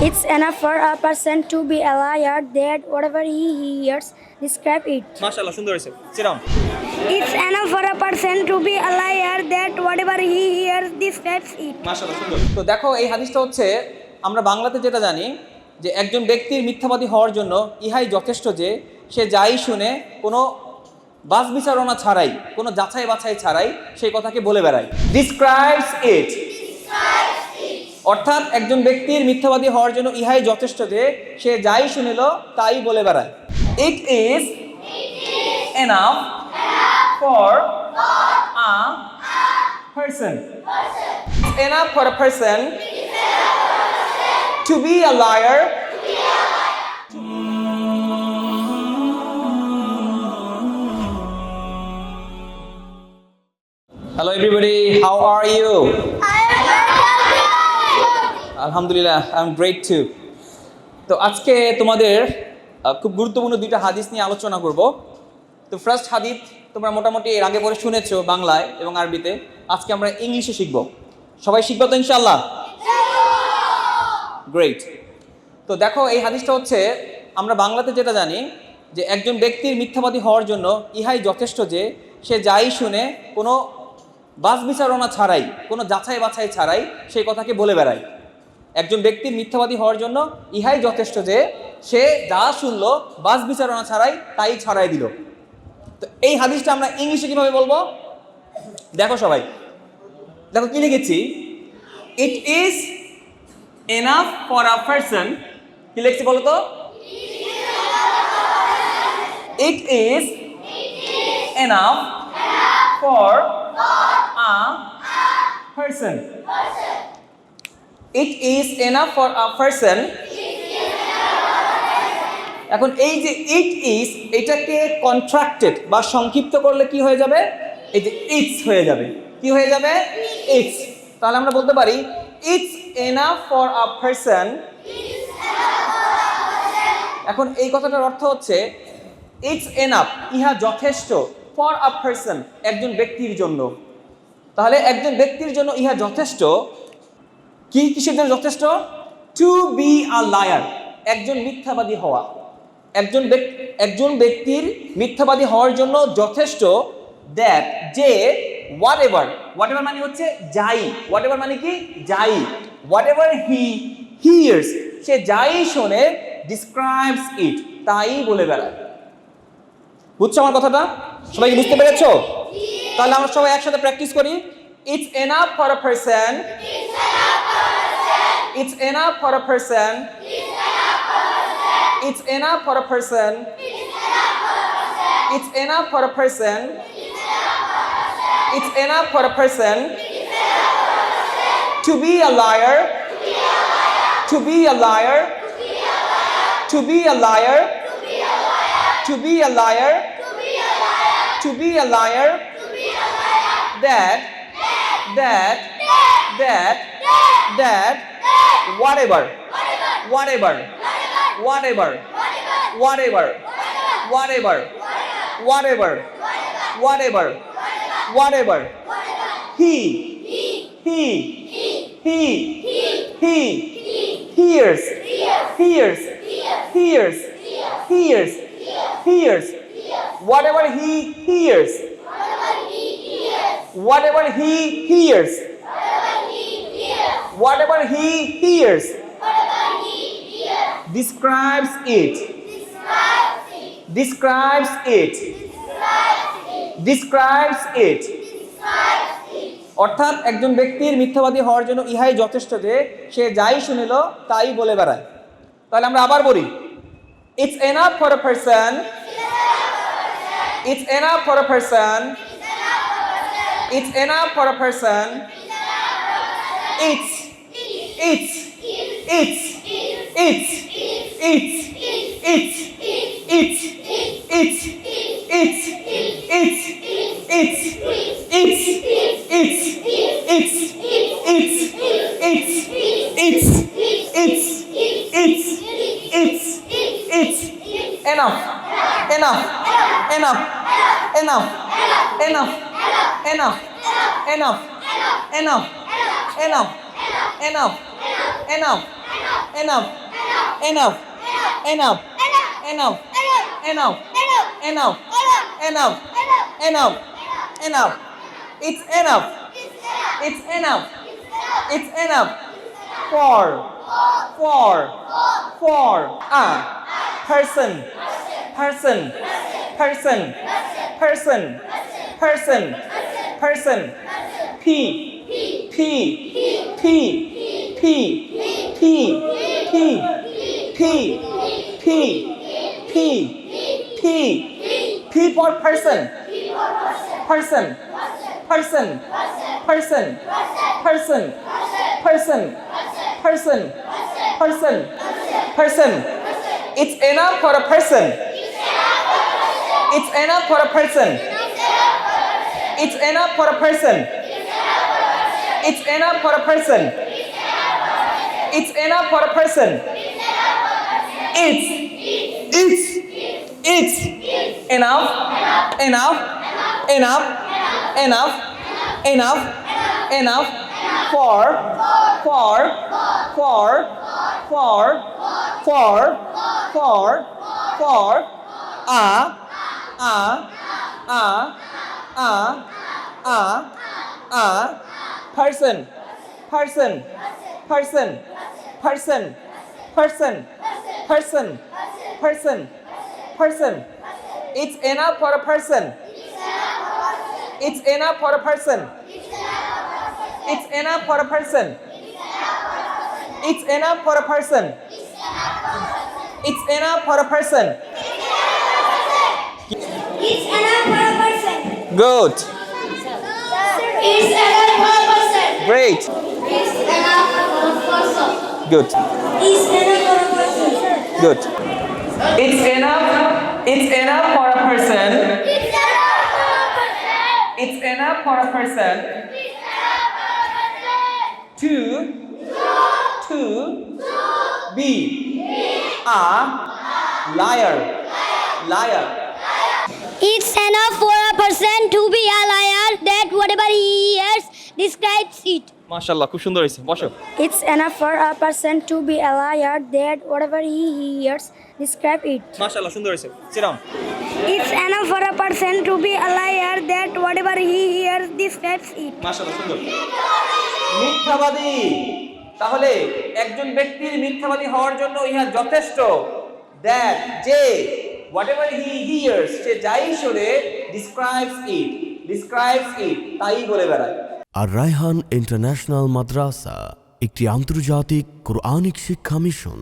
It's enough for a person to be a liar that whatever he hears, describe it. মাশাআল্লাহ, সুন্দর হয়েছে। Sit down. It's enough for a person to be a liar that whatever he hears, describes it. মাশাআল্লাহ, সুন্দর। তো দেখো, এই হাদিসটা হচ্ছে আমরা বাংলাতে যেটা জানি যে একজন ব্যক্তির মিথ্যাবাদী হওয়ার জন্য ইহাই যথেষ্ট যে সে যাই শুনে কোনো বাছ বিচারণা ছাড়াই, কোনো যাচাই বাছাই ছাড়াই সেই কথাকে বলে বেড়ায়। ডিসক্রাইবস ইট, অর্থাৎ একজন ব্যক্তির মিথ্যাবাদী হওয়ার জন্য ইহাই যথেষ্ট যে সে যাই শুনিল তাই বলে বেড়ায়। It is enough for a person. It's enough for a person to be a liar. Hello everybody, how are you? Alhamdulillah, I'm great too. তো আজকে তোমাদের খুব গুরুত্বপূর্ণ দুইটা হাদিস নিয়ে আলোচনা করব। তো ফার্স্ট হাদিস তোমরা মোটামুটি এর আগে পরে শুনেছো বাংলায় এবং আরবিতে। আজকে আমরা ইংলিশে শিখব। সবাই শিখবো তো ইনশাআল্লাহ? গ্রেট। তো দেখো, এই হাদিসটা হচ্ছে আমরা বাংলাতে যেটা জানি যে একজন ব্যক্তির মিথ্যাবাদী হওয়ার জন্য ইহাই যথেষ্ট যে সে যাই শুনে কোনো বাছ বিচারণা ছাড়াই, কোনো যাচাই বাছাই ছাড়াই সেই কথাকে বলে বেড়ায়। একজন ব্যক্তির মিথ্যাবাদী হওয়ার জন্য ইহাই যথেষ্ট যে সে যা শুনলো বাছ বিচারণা ছাড়াই তাই ছড়াই দিল। তো এই হাদিসটা আমরা ইংলিশে কিভাবে বলবো? দেখো সবাই, দেখো কি লিখেছি, it is enough for a person. কি লিখছি বলো তো? It is enough for a person. It is enough for a person. এখন এই যে ইট ইজ, এটাকে কন্ট্রাক্টেড বা সংক্ষিপ্ত করলে কি হয়ে যাবে? এই যে ইটস হয়ে যাবে। কি হয়ে যাবে? ইটস। তাহলে আমরা বলতে পারি it's enough for a person. এখন এই কথাটার অর্থ হচ্ছে ইটস এনাফ, ইহা যথেষ্ট, ফর আ পারসন, একজন ব্যক্তির জন্য। তাহলে একজন ব্যক্তির জন্য ইহা যথেষ্ট। কি কিসের জন্য যথেষ্ট? টু বি আ লায়ার, একজন মিথ্যাবাদী হওয়া। একজন ব্যক্তির মিথ্যাবাদী হওয়ার জন্য যথেষ্ট দ্যাট, যে হোয়াট এভার মানে হচ্ছে যাই, হোয়াট এভার মানে কি? যাই। হোয়াট এভার হি হিয়ার্স, সে যাই শোনে, ডিসক্রাইবস ইট, তাই বলে বেড়ায়। বুঝছো আমার কথাটা? সবাই কি বুঝতে পেরেছো? তাহলে আমরা সবাই একসাথে প্র্যাকটিস করি। It's enough for a person. It's enough for a person. It's enough for a person. It's enough for a person. It's enough for a person to be a liar. To be a liar. To be a liar. To be a liar. To be a liar. That whatever he hears whatever he hears describes it অর্থাৎ একজন ব্যক্তির মিথ্যাবাদী হওয়ার জন্য ইহাই যথেষ্ট যে সে যাই শুনিল তাই বলে বেড়ায়। তাহলে আমরা আবার বলি, it's enough for a person. It's enough for a person. It's enough for a person. It's enough. enough, enough, enough, enough, enough, enough, enough, enough, enough. It's enough. It's enough. It's enough. For a person, person, person, person, person, person. P, P, P, P, P, P, P, P, P, P, P for person, person, person, person, person, person, person, person, person. It's enough for a person. It's enough for a person. It's enough for a person. It's enough for a person. It's enough for a person. It's enough, enough, enough, enough, enough, enough for a person, person, person, person, person, person, person, person. It's enough for a person. It's enough for a person. It's enough for a person. It's enough for a person. It's enough for a person. It's enough for a person. Good. It's enough for a person. Great. It's enough for a person. Good. It's enough for a person. Good. It's enough. It's enough for a person. It's enough for a person. It's enough for a person It's enough for a person. to be a liar. Liar. It's enough for a person to be a liar that whatever he hears describes it. মাশাআল্লাহ, খুব সুন্দর হয়েছে, বসো। It's enough for a person to be a liar that whatever he hears describe it. মাশাআল্লাহ, সুন্দর হয়েছে, sit down. It's enough for a person to be a liar that whatever he hears describes it. মাশাআল্লাহ, সুন্দর। মিথ্যাবাদী, তাহলে একজন ব্যক্তির মিথ্যাবাদী হওয়ার জন্য ইহা যথেষ্ট that যে whatever he hears, সে যাই শোনে describes it, তাই বলে বেড়ায়। আর রায়হান ইন্টারন্যাশনাল মাদ্রাসা একটি আন্তর্জাতিক কোরআনিক শিক্ষা মিশন।